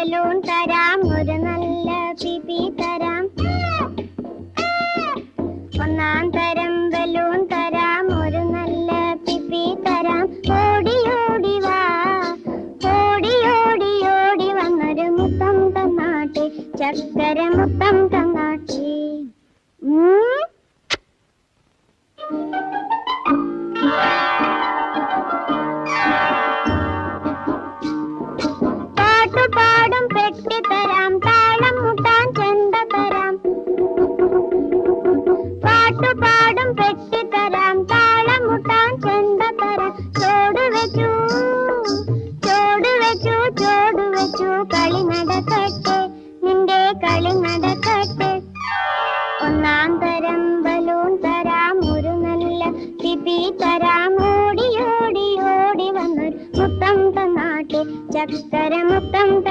Balloon തരാം, ഒരു നല്ല പിപി തരാം. ഒന്നാം തരം ബലൂൺ തരാം, ഒരു നല്ല പിപി തരാം. ഓടി ഓടി വാ, ഓടി ഓടി ഓടി വന്നൊരു മുത്തം തന്നാട്ടെ, ചക്കര മുത്തം തന്നാട്ടെ. പാട്ടുപാടും പെട്ടി തരാം, താളം മുട്ടാൻ ചെണ്ട തരാം. പാട്ടുപാടും പെട്ടി തരാം, താളം മുട്ടാൻ ചെണ്ട തരാം. ചോട് വെച്ചു ചോട് വെച്ചു ചോട് വെച്ചു, കളി നടക്കട്ടെ, നിന്റെ കളി നടക്കട്ടെ. ഒന്നാം